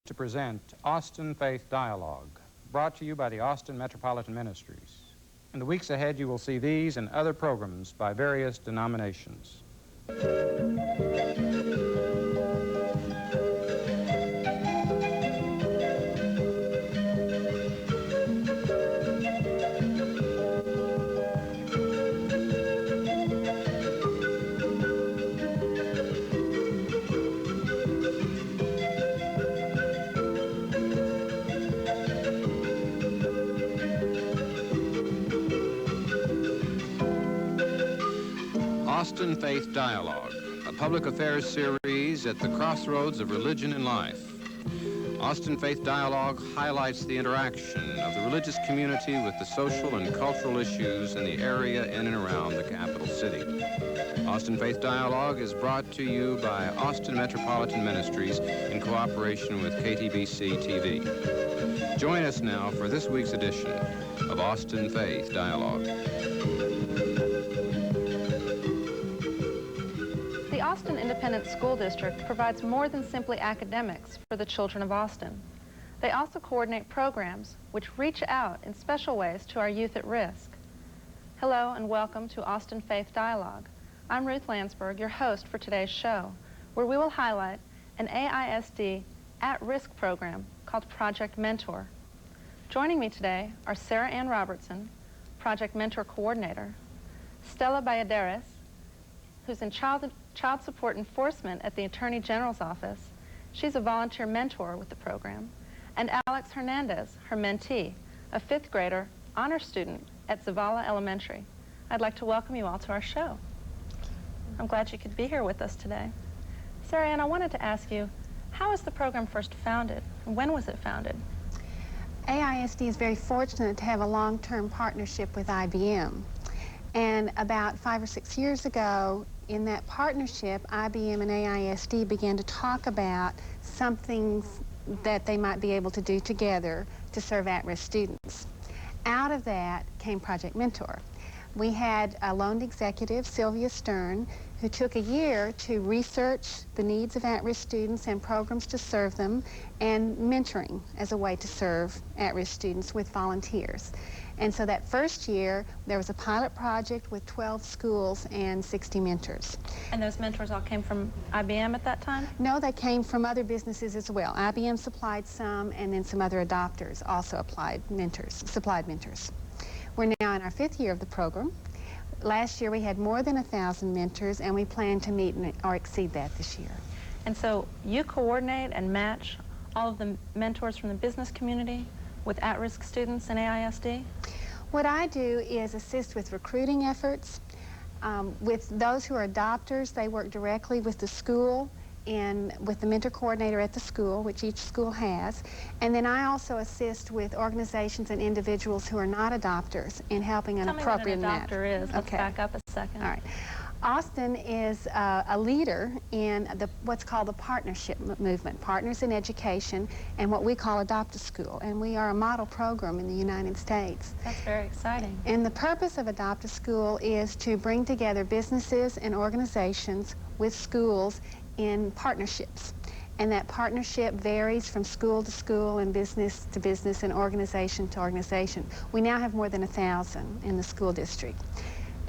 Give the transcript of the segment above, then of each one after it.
To present Austin Faith Dialogue, brought to you by the Austin Metropolitan Ministries. In the weeks ahead, you will see these and other programs by various denominations. Austin Faith Dialogue, a public affairs series at the crossroads of religion and life. Austin Faith Dialogue highlights the interaction of the religious community with the social and cultural issues in the area in and around the capital city. Austin Faith Dialogue is brought to you by Austin Metropolitan Ministries in cooperation with KTBC TV. Join us now for this week's edition of Austin Faith Dialogue. The Austin Independent School District provides more than simply academics for the children of Austin. They also coordinate programs which reach out in special ways to our youth at risk. Hello and welcome to Austin Faith Dialogue. I'm Ruth Landsberg, your host for today's show, where we will highlight an AISD at-risk program called Project Mentor. Joining me today are Sarah Ann Robertson, Project Mentor Coordinator, Stella Balladares, who's in child support enforcement at the Attorney General's office. She's a volunteer mentor with the program. And Alex Hernandez, her mentee, a fifth grader honor student at Zavala Elementary. I'd like to welcome you all to our show. I'm glad you could be here with us today. Sarah Ann, I wanted to ask you, how was the program first founded? And when was it founded? AISD is very fortunate to have a long-term partnership with IBM. And about 5 or 6 years ago, in that partnership, IBM and AISD began to talk about something that they might be able to do together to serve at-risk students. Out of that came Project Mentor. We had a loaned executive, Sylvia Stern, who took a year to research the needs of at-risk students and programs to serve them, and mentoring as a way to serve at-risk students with volunteers. And so that first year, there was a pilot project with 12 schools and 60 mentors. And those mentors all came from IBM at that time? No, they came from other businesses as well. IBM supplied some, and then some other adopters also supplied mentors. We're now in our 5th year of the program. Last year, we had more than 1,000 mentors, and we plan to meet or exceed that this year. And so you coordinate and match all of the mentors from the business community with at-risk students in AISD? What I do is assist with recruiting efforts. With those who are adopters, they work directly with the school and with the mentor coordinator at the school, which each school has. And then I also assist with organizations and individuals who are not adopters in helping an appropriate match. Tell me what an adopter is. Let's back up a second. All right. Austin is a leader in what's called the partnership movement, Partners in Education, and what we call Adopt a School. And we are a model program in the United States. That's very exciting. And the purpose of Adopt a School is to bring together businesses and organizations with schools in partnerships. And that partnership varies from school to school and business to business and organization to organization. We now have more than 1,000 in the school district.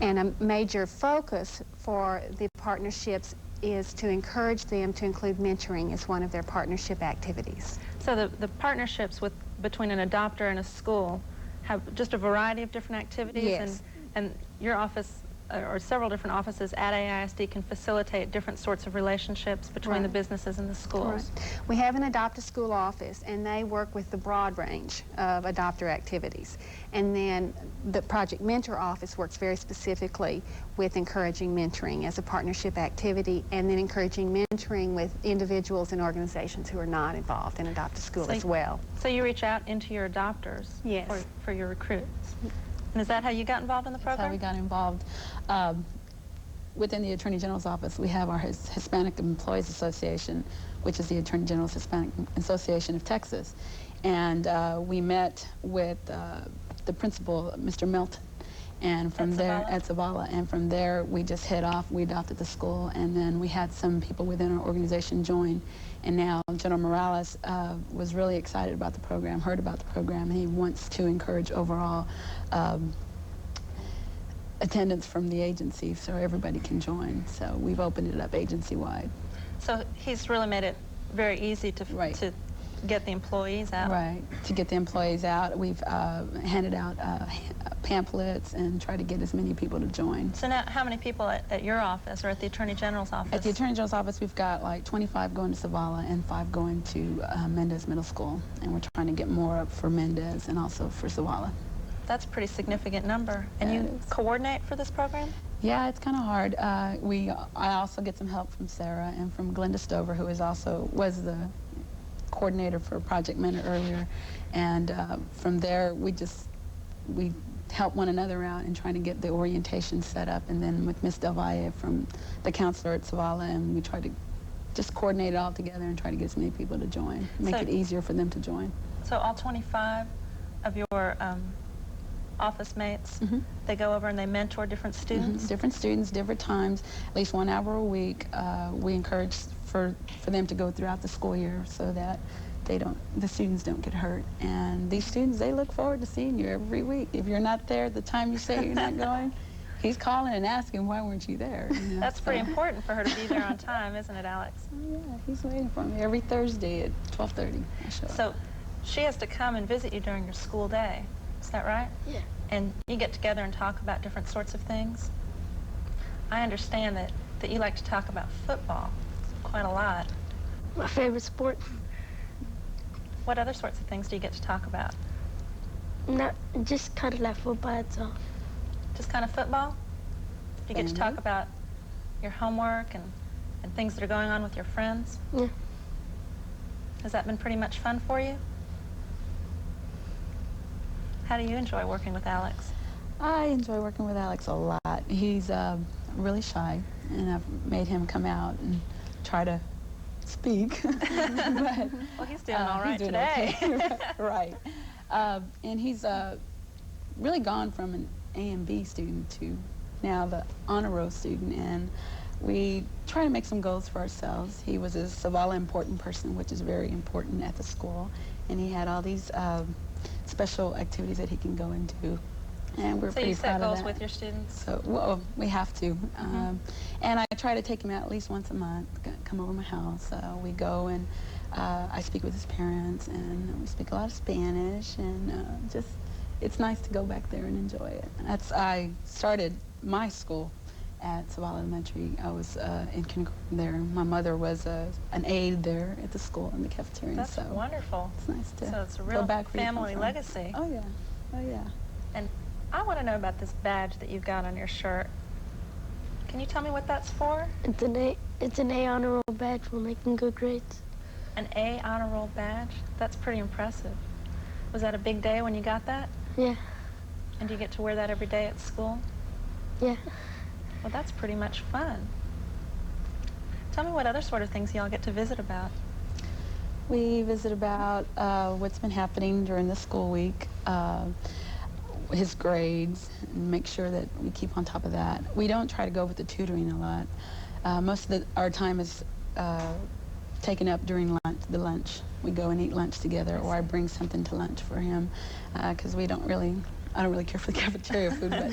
And a major focus for the partnerships is to encourage them to include mentoring as one of their partnership activities. So the partnerships between an adopter and a school have just a variety of different activities? Yes. And your office, or several different offices at AISD, can facilitate different sorts of relationships between the businesses and the schools. Right. We have an Adopt a School office, and they work with the broad range of adopter activities. And then the Project Mentor office works very specifically with encouraging mentoring as a partnership activity, and then encouraging mentoring with individuals and organizations who are not involved in Adopt a School as well. So you reach out into your adopters? Yes. For your recruits? And is that how you got involved in the program? That's how we got involved. Within the Attorney General's office, we have our Hispanic Employees Association, which is the Attorney General's Hispanic Association of Texas. And we met with the principal, Mr. Melton, And from there, Zavala? at Zavala, and from there we just hit off. We adopted the school, and then we had some people within our organization join. And now General Morales was really excited about the program, heard about the program, and he wants to encourage overall attendance from the agency so everybody can join. So we've opened it up agency-wide. So he's really made it very easy to Right. to get the employees out. Right, to get the employees out. We've handed out pamphlets and tried to get as many people to join. So now, how many people at your office or at the Attorney General's office? At the Attorney General's office, we've got like 25 going to Zavala and 5 going to Mendez Middle School. And we're trying to get more up for Mendez and also for Zavala. That's a pretty significant number. And Yeah, you it is. coordinate for this program? Yeah, it's kind of hard. I also get some help from Sarah and from Glenda Stover, who was the coordinator for Project Mender earlier. And from there, we help one another out in trying to get the orientation set up. And then with Miss Del Valle from the counselor at Zavala, and we try to just coordinate it all together and try to get as many people to join, make So- it easier for them to join. So all 25 of your office mates, they go over and they mentor different students? Different students, different times, at least 1 hour a week. We encourage for them to go throughout the school year so that the students don't get hurt. And these students, they look forward to seeing you every week. If you're not there the time you say you're not going, he's calling and asking, why weren't you there? You know, That's pretty so- important for her to be there on time, isn't it, Alex? Oh, yeah, he's waiting for me every Thursday at 12:30. I show up. So she has to come and visit you during your school day. Is that right? Yeah. And you get together and talk about different sorts of things? I understand that you like to talk about football quite a lot. My favorite sport? What other sorts of things do you get to talk about? Not just kind of like football itself. Just kind of football? Do you get to talk Family. about your homework and things that are going on with your friends? Yeah. Has that been pretty much fun for you? How do you enjoy working with Alex? I enjoy working with Alex a lot. He's really shy, and I've made him come out and try to speak. But, Well, he's doing all right he's doing today. okay. Right. And he's really gone from an A and B student to now the honor roll student, and we try to make some goals for ourselves. He was a Zavala important person, which is very important at the school, and he had all these special activities that he can go into, and we're So pretty you proud set of goals that. with your students? So, well, we have to. And I try to take him out at least once a month, come over my house. We go and I speak with his parents, and we speak a lot of Spanish, and just, it's nice to go back there and enjoy it. I started my school at Zavala Elementary. I was in kindergarten there. My mother was an aide there at the school in the cafeteria. That's so wonderful. it's nice to So it's a go real back where you come family from. legacy. Oh, yeah. Oh, yeah. And I want to know about this badge that you've got on your shirt. Can you tell me what that's for? It's an A honor roll badge for making good grades. An A honor roll badge? That's pretty impressive. Was that a big day when you got that? Yeah. And do you get to wear that every day at school? Yeah. Well, that's pretty much fun. Tell me what other sort of things y'all get to visit about. We visit about what's been happening during the school week, his grades, and make sure that we keep on top of that. We don't try to go with the tutoring a lot. Most of our time is taken up during the lunch. We go and eat lunch together, or I bring something to lunch for him, because I don't really care for the cafeteria food, but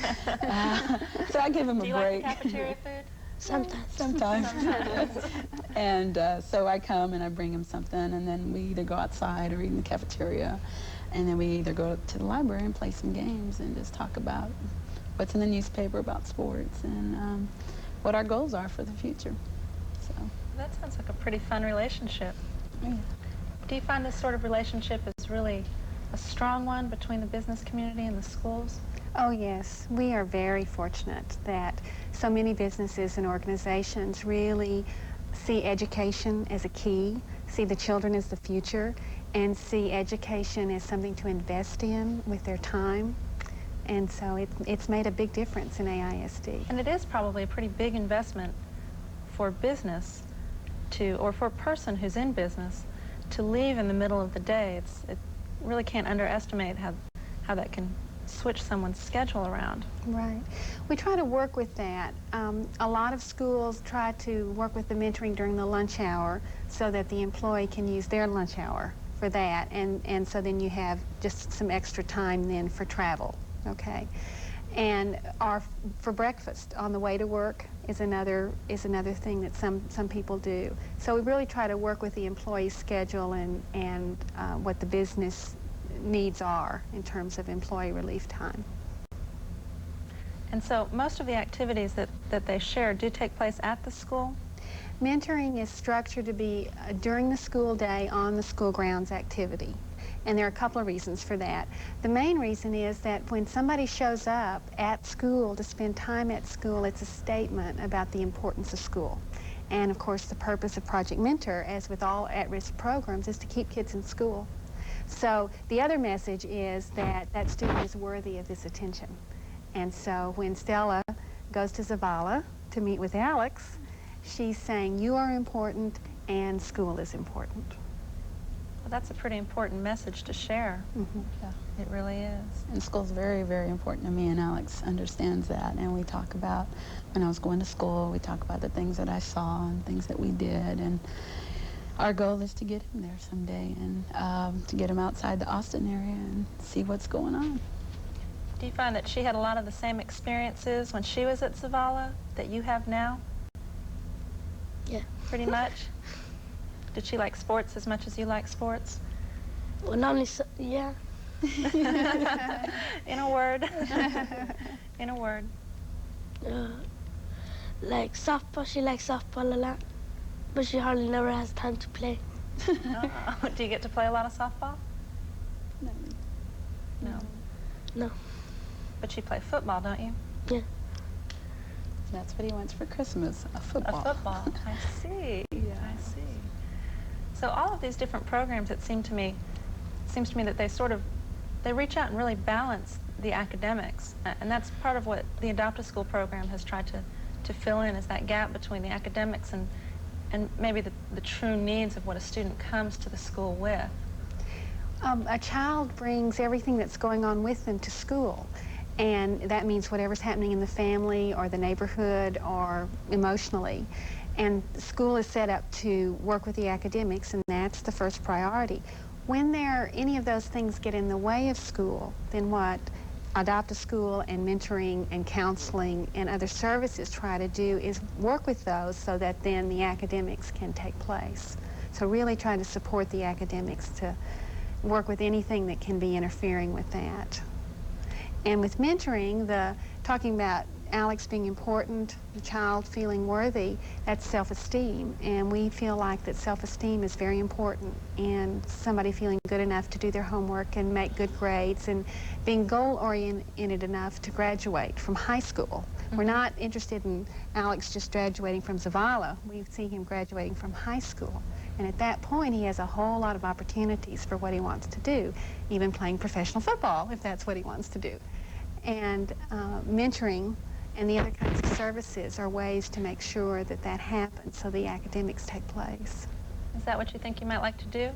so I give him a Do you break. like the cafeteria food? Sometimes. Sometimes. And so I come and I bring him something, and then we either go outside or eat in the cafeteria, and then we either go to the library and play some games and just talk about what's in the newspaper about sports and what our goals are for the future. So, That sounds like a pretty fun relationship. yeah. Do you find this sort of relationship is really a strong one between the business community and the schools? Oh, yes. We are very fortunate that so many businesses and organizations really see education as a key, see the children as the future, and see education as something to invest in with their time. And so it's made a big difference in AISD. And it is probably a pretty big investment for business or for a person who's in business to leave in the middle of the day. It really can't underestimate how that can switch someone's schedule around. Right. We try to work with that. A lot of schools try to work with the mentoring during the lunch hour so that the employee can use their lunch hour for that, and so then you have just some extra time then for travel, okay? And for breakfast on the way to work is another thing that some people do. So we really try to work with the employee's schedule and what the business needs are in terms of employee relief time. And so most of the activities that they share do take place at the school? Mentoring is structured to be during the school day on the school grounds activity. And there are a couple of reasons for that. The main reason is that when somebody shows up at school to spend time at school, it's a statement about the importance of school. And of course, the purpose of Project Mentor, as with all at-risk programs, is to keep kids in school. So the other message is that that student is worthy of this attention. And so when Stella goes to Zavala to meet with Alex, she's saying, you are important and school is important. Well, that's a pretty important message to share. Mm-hmm. Yeah. It really is. And school's very, very important to me, and Alex understands that. And we talk about, when I was going to school, we talk about the things that I saw and things that we did. And our goal is to get him there someday and to get him outside the Austin area and see what's going on. Do you find that she had a lot of the same experiences when she was at Zavala that you have now? Yeah. Pretty much? Did she like sports as much as you like sports? Well, not only so, yeah. In a word. In a word. Like softball, she likes softball a lot, but she hardly never has time to play. Oh. Do you get to play a lot of softball? No. No. No. But you play football, don't you? Yeah. That's what he wants for Christmas, a football. A football. I see. Yeah. I see. So all of these different programs, it seems to me that they reach out and really balance the academics. And that's part of what the Adopt a School program has tried to fill in, is that gap between the academics and maybe the true needs of what a student comes to the school with. A child brings everything that's going on with them to school. And that means whatever's happening in the family or the neighborhood or emotionally. And school is set up to work with the academics, and that's the first priority. When any of those things get in the way of school, then what Adopt a School and mentoring and counseling and other services try to do is work with those so that then the academics can take place. So really try to support the academics to work with anything that can be interfering with that. And with mentoring, talking about Alex being important, the child feeling worthy, that's self-esteem. And we feel like that self-esteem is very important, and somebody feeling good enough to do their homework and make good grades and being goal-oriented enough to graduate from high school. Mm-hmm. We're not interested in Alex just graduating from Zavala. We see him graduating from high school. And at that point, he has a whole lot of opportunities for what he wants to do, even playing professional football, if that's what he wants to do. And mentoring and the other kinds of services are ways to make sure that that happens so the academics take place. Is that what you think you might like to do?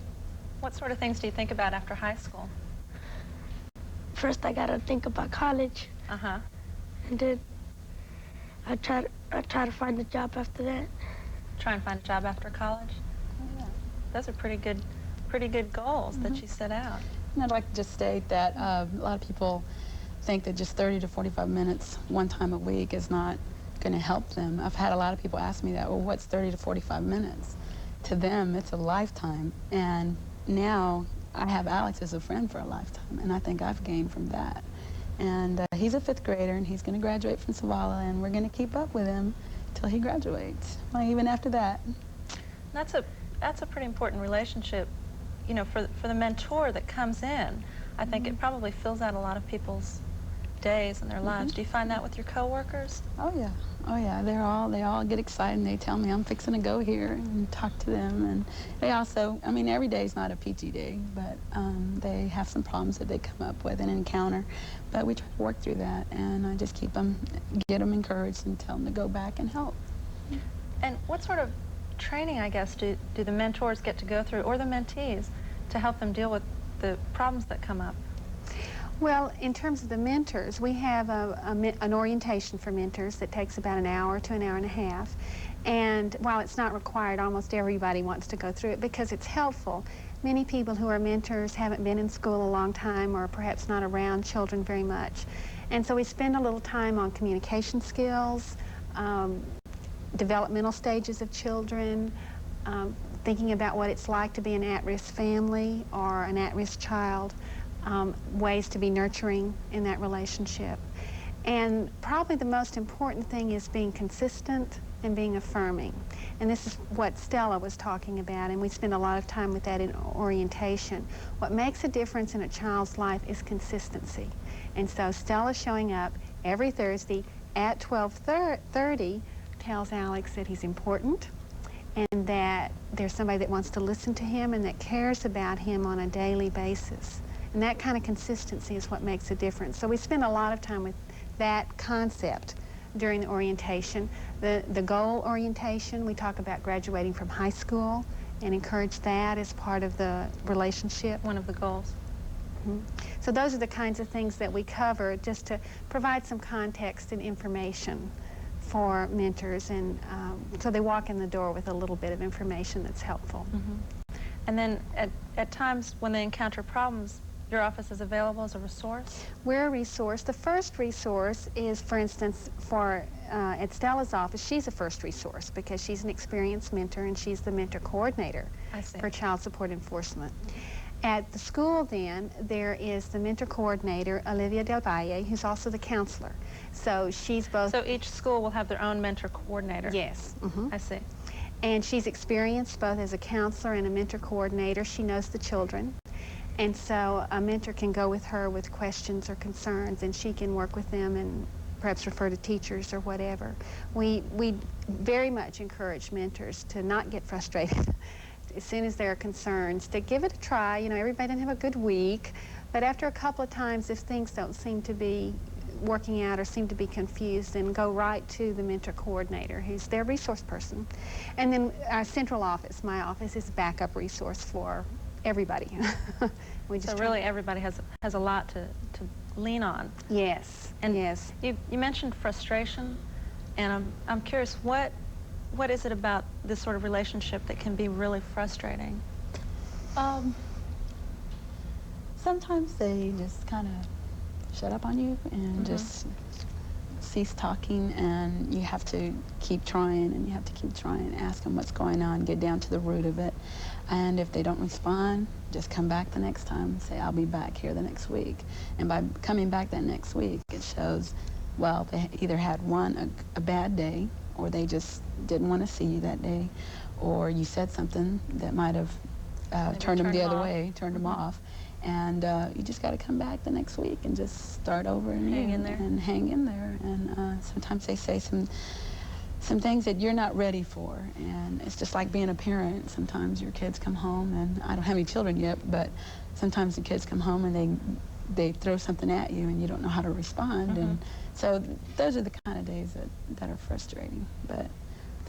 What sort of things do you think about after high school? First, I gotta think about college. Uh-huh. And then I try to find a job after that. Try and find a job after college? Oh, yeah. Those are pretty good goals that you set out. And I'd like to just state that a lot of people think that just 30 to 45 minutes one time a week is not going to help them. I've had a lot of people ask me that, well, what's 30 to 45 minutes? To them, it's a lifetime. And now I have Alex as a friend for a lifetime, and I think I've gained from that. And he's a 5th grader, and he's going to graduate from Zavala, and we're going to keep up with him till he graduates, well, even after that. That's a pretty important relationship, you know, for the mentor that comes in. I think it probably fills out a lot of people's days and their lives. Do you find that with your coworkers? Oh yeah, oh yeah. They all get excited and they tell me I'm fixing to go here and talk to them. And they also, I mean, every day is not a peachy day, but they have some problems that they come up with and encounter. But we try to work through that, and I just get them encouraged and tell them to go back and help. And what sort of training, I guess, do the mentors get to go through, or the mentees, to help them deal with the problems that come up? Well, in terms of the mentors, we have an orientation for mentors that takes about an hour to an hour and a half. And while it's not required, almost everybody wants to go through it because it's helpful. Many people who are mentors haven't been in school a long time or perhaps not around children very much. And so we spend a little time on communication skills, developmental stages of children, thinking about what it's like to be an at-risk family or an at-risk child, ways to be nurturing in that relationship. And probably the most important thing is being consistent and being affirming. And this is what Stella was talking about, and we spend a lot of time with that in orientation. What makes a difference in a child's life is consistency. And so Stella showing up every Thursday at 12:30 tells Alex that he's important and that there's somebody that wants to listen to him and that cares about him on a daily basis. And that kind of consistency is what makes a difference. So we spend a lot of time with that concept during the orientation. The goal orientation, we talk about graduating from high school and encourage that as part of the relationship. One of the goals. So those are the kinds of things that we cover just to provide some context and information for mentors, and so they walk in the door with a little bit of information that's helpful. And then at times when they encounter problems, your office is available as a resource? We're a resource. The first resource is, for instance, at Stella's office, she's a first resource because she's an experienced mentor and she's the mentor coordinator for child support enforcement. At the school, then, there is the mentor coordinator, Olivia Del Valle, who's also the counselor. So she's both... So each school will have their own mentor coordinator? Yes. I see. And she's experienced both as a counselor and a mentor coordinator. She knows the children. And so a mentor can go with her with questions or concerns, and she can work with them and perhaps refer to teachers or whatever. We very much encourage mentors to not get frustrated as soon as there are concerns, to give it a try. You know, everybody doesn't have a good week, but after a couple of times, if things don't seem to be working out or seem to be confused, then go right to the mentor coordinator, who's their resource person. And then our central office, my office, is a backup resource for everybody. So really everybody has a lot to lean on. Yes. And yes. You mentioned frustration, and I'm curious, what is it about this sort of relationship that can be really frustrating? Sometimes they just kind of shut up on you and just cease talking, and you have to keep trying, and you have to keep trying, ask them what's going on, get down to the root of it. And if they don't respond, just come back the next time and say, I'll be back here the next week. And by coming back that next week, it shows, well, they either had a bad day, or they just didn't want to see you that day, or you said something that might have turned them the other way, turned them off. And you just got to come back the next week and just start over and hang in there. And sometimes they say some things that you're not ready for. And it's just like being a parent. Sometimes your kids come home, and I don't have any children yet, but sometimes the kids come home and they throw something at you and you don't know how to respond. And so those are the kind of days that are frustrating. But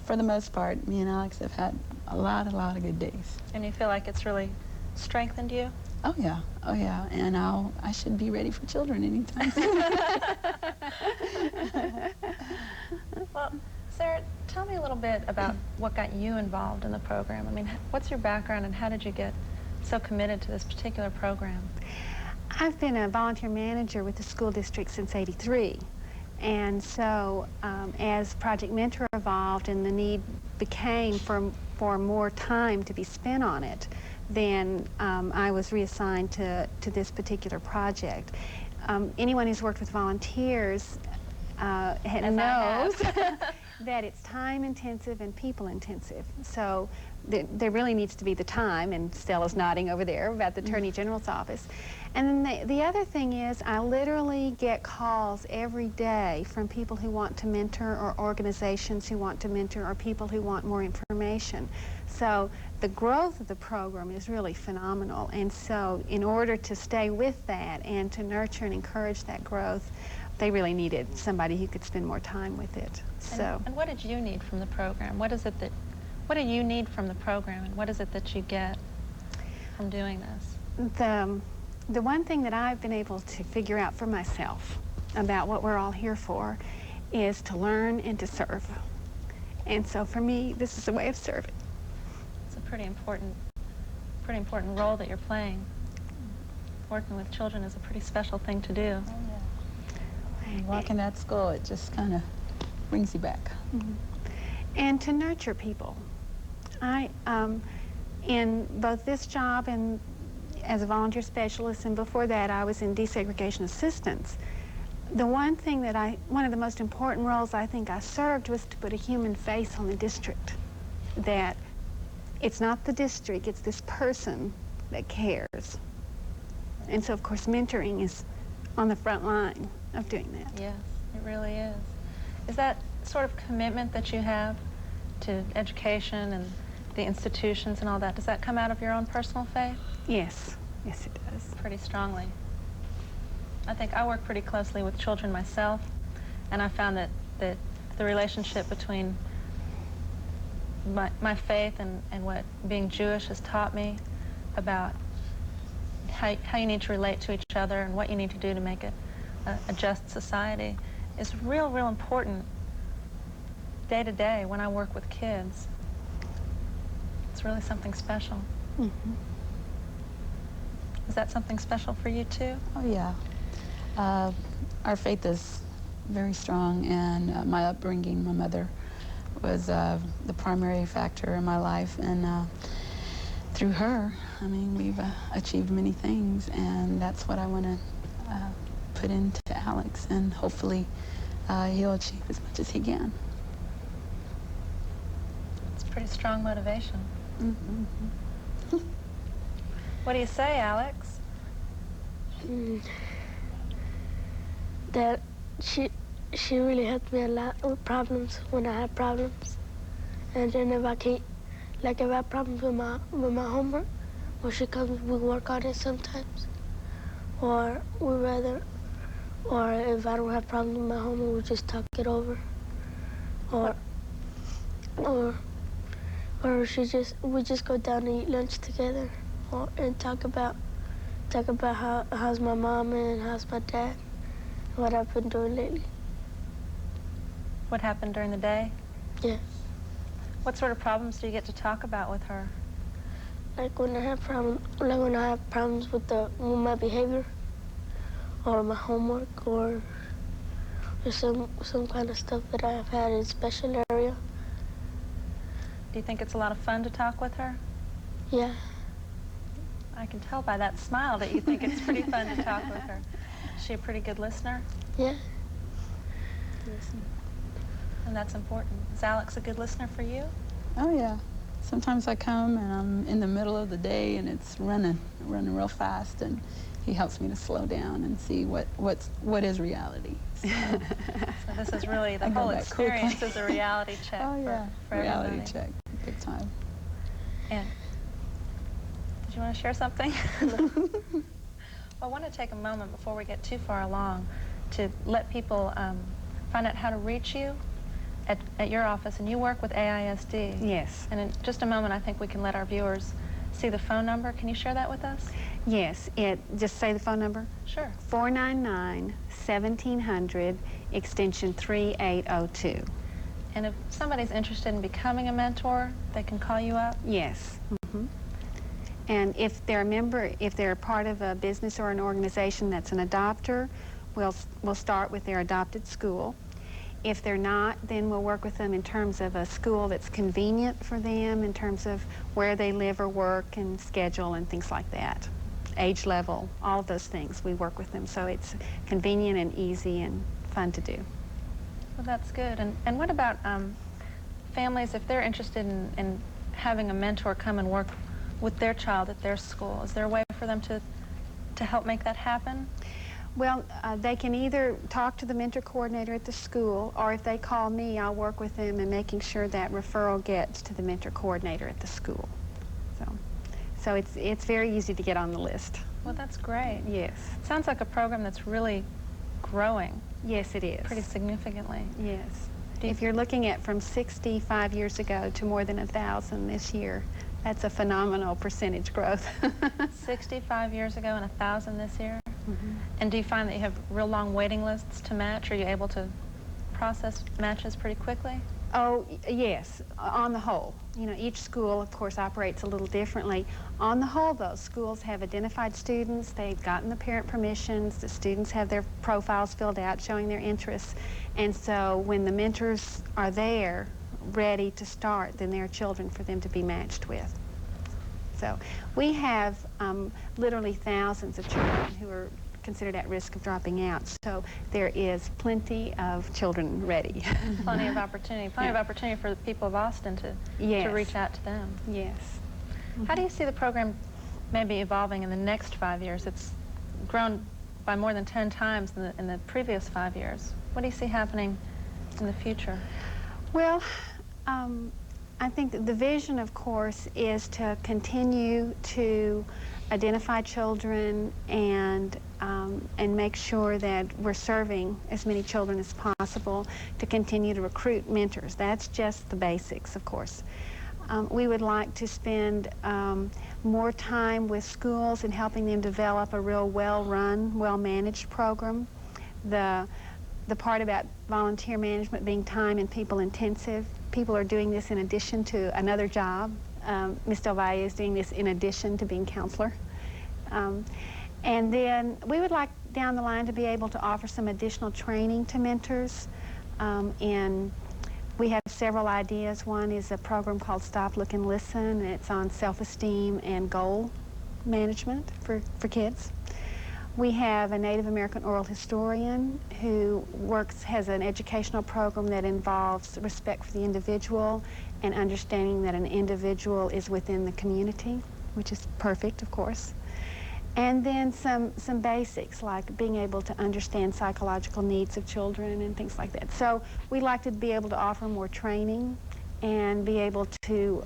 for the most part, me and Alex have had a lot of good days. And you feel like it's really strengthened you? Oh yeah, and I should be ready for children anytime soon. Well, Sarah, tell me a little bit about what got you involved in the program. I mean, what's your background and how did you get so committed to this particular program? I've been a volunteer manager with the school district since '83. And so as Project Mentor evolved and the need became for more time to be spent on it, then I was reassigned to this particular project. Anyone who's worked with volunteers knows that it's time intensive and people intensive. So there really needs to be the time, and Stella's nodding over there about the Attorney General's office. And then the other thing is I literally get calls every day from people who want to mentor, or organizations who want to mentor, or people who want more information. So the growth of the program is really phenomenal. And so in order to stay with that and to nurture and encourage that growth, they really needed somebody who could spend more time with it. And what did you need from the program? What do you need from the program, and what is it that you get from doing this? The one thing that I've been able to figure out for myself about what we're all here for is to learn and to serve. And so for me, this is a way of serving. It's a pretty important role that you're playing. Working with children is a pretty special thing to do. Oh, yeah. And walking that school, it just kind of brings you back. Mm-hmm. And to nurture people. In both this job and as a volunteer specialist, and before that I was in desegregation assistance, one of the most important roles I think I served was to put a human face on the district. That it's not the district, it's this person that cares. And so, of course, mentoring is on the front line of doing that. Yes, it really is. Is that sort of commitment that you have to education and the institutions and all that, does that come out of your own personal faith? Yes, yes it does. Pretty strongly. I think I work pretty closely with children myself, and I found that the relationship between my faith and what being Jewish has taught me about how you need to relate to each other and what you need to do to make a just society is real important day to day when I work with kids. It's really something special. Mm-hmm. Is that something special for you too? Oh, yeah. Our faith is very strong, and my upbringing, my mother was the primary factor in my life, and through her, I mean, we've achieved many things, and that's what I want to put into Alex, and hopefully he'll achieve as much as he can. It's pretty strong motivation. Mm-hmm. What do you say, Alex? That she really helped me a lot with problems when I had problems. And then if I have problems with my homework, when she comes, we work on it sometimes. Or if I don't have problems with my homework, we just talk it over. Or we just go down and eat lunch together, and talk about how's my mom and how's my dad, and what I've been doing lately. What happened during the day? Yeah. What sort of problems do you get to talk about with her? Like when I have problems with my behavior, or my homework, or some kind of stuff that I have had in special area. Do you think it's a lot of fun to talk with her? Yeah. I can tell by that smile that you think it's pretty fun to talk with her. Is she a pretty good listener? Yeah. And that's important. Is Alex a good listener for you? Oh, yeah. Sometimes I come and I'm in the middle of the day and it's running real fast, and he helps me to slow down and see what is reality. So this is really, the I go whole back experience quickly. is a reality check Oh, yeah. for Reality everybody. check, big time. And did you want to share something? Well, I want to take a moment before we get too far along to let people find out how to reach you at your office. And you work with AISD. Yes. And in just a moment, I think we can let our viewers see the phone number. Can you share that with us? Yes, just say the phone number. Sure. 499-1700, extension 3802. And if somebody's interested in becoming a mentor, they can call you up? Yes. Mm-hmm. And if they're part of a business or an organization that's an adopter, we'll start with their adopted school. If they're not, then we'll work with them in terms of a school that's convenient for them, in terms of where they live or work and schedule and things like that. Age level, all of those things, we work with them. So it's convenient and easy and fun to do. Well, that's good. And what about families, if they're interested in having a mentor come and work with their child at their school? Is there a way for them to help make that happen? Well, they can either talk to the mentor coordinator at the school, or if they call me, I'll work with them in making sure that referral gets to the mentor coordinator at the school. So it's very easy to get on the list. Well, that's great. Yes. Sounds like a program that's really growing Yes, it is. pretty significantly. Yes. If you're looking at from 65 years ago to more than 1,000 this year, That's a phenomenal percentage growth. 65 years ago and 1,000 this year. Mm-hmm. And do you find that you have real long waiting lists to match? Are you able to process matches pretty quickly? Oh, yes, on the whole. You know, each school, of course, operates a little differently. On the whole, though, schools have identified students, they've gotten the parent permissions, the students have their profiles filled out showing their interests, and so when the mentors are there, ready to start, then there are children for them to be matched with. So we have literally thousands of children who are considered at risk of dropping out. So there is plenty of children ready. Plenty of opportunity. Plenty of opportunity for the people of Austin to reach out to them. Yes. How do you see the program maybe evolving in the next 5 years? It's grown by more than 10 times in the previous 5 years. What do you see happening in the future? Well, I think that the vision, of course, is to continue to identify children and make sure that we're serving as many children as possible, to continue to recruit mentors. That's just the basics, of course. We would like to spend more time with schools and helping them develop a real well-run, well-managed program. The part about volunteer management being time and people intensive. People are doing this in addition to another job. Ms. Del Valle is doing this in addition to being counselor. And then we would like down the line to be able to offer some additional training to mentors. And we have several ideas. One is a program called Stop, Look, and Listen, and it's on self-esteem and goal management for kids. We have a Native American oral historian who has an educational program that involves respect for the individual and understanding that an individual is within the community, which is perfect, of course. And then some basics, like being able to understand psychological needs of children and things like that. So we'd like to be able to offer more training and be able to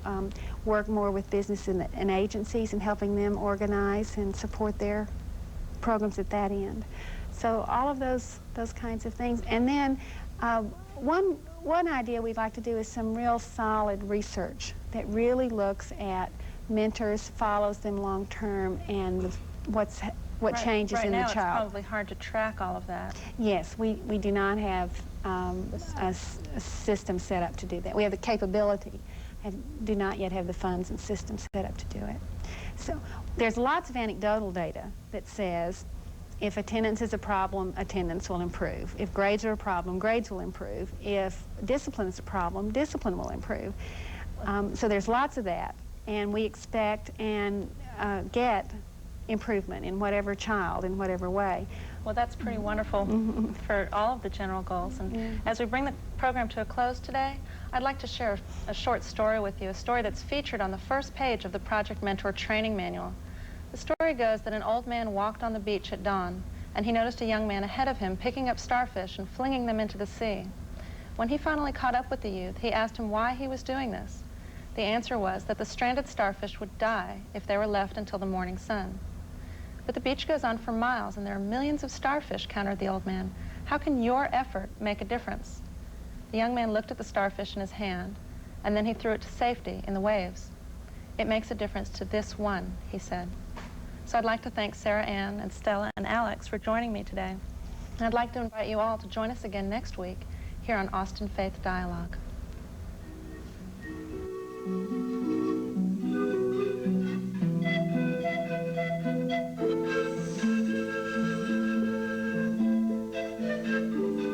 work more with business and agencies and helping them organize and support their programs at that end. So all of those kinds of things. And then one idea we'd like to do is some real solid research that really looks at mentors, follows them long term, and what changes in the child. Right now it's probably hard to track all of that. Yes, we do not have a system set up to do that. We have the capability, do not yet have the funds and systems set up to do it. So there's lots of anecdotal data that says if attendance is a problem, attendance will improve. If grades are a problem, grades will improve. If discipline is a problem, discipline will improve. So there's lots of that, and we expect and get improvement in whatever child, in whatever way. Well, that's pretty wonderful for all of the general goals. And as we bring the program to a close today, I'd like to share a short story with you, a story that's featured on the first page of the Project Mentor training manual. The story goes that an old man walked on the beach at dawn, and he noticed a young man ahead of him picking up starfish and flinging them into the sea. When he finally caught up with the youth, he asked him why he was doing this. The answer was that the stranded starfish would die if they were left until the morning sun. But the beach goes on for miles, and there are millions of starfish, countered the old man. How can your effort make a difference? The young man looked at the starfish in his hand, and then he threw it to safety in the waves. It makes a difference to this one, he said. So I'd like to thank Sarah Ann and Stella and Alex for joining me today. And I'd like to invite you all to join us again next week here on Austin Faith Dialogue.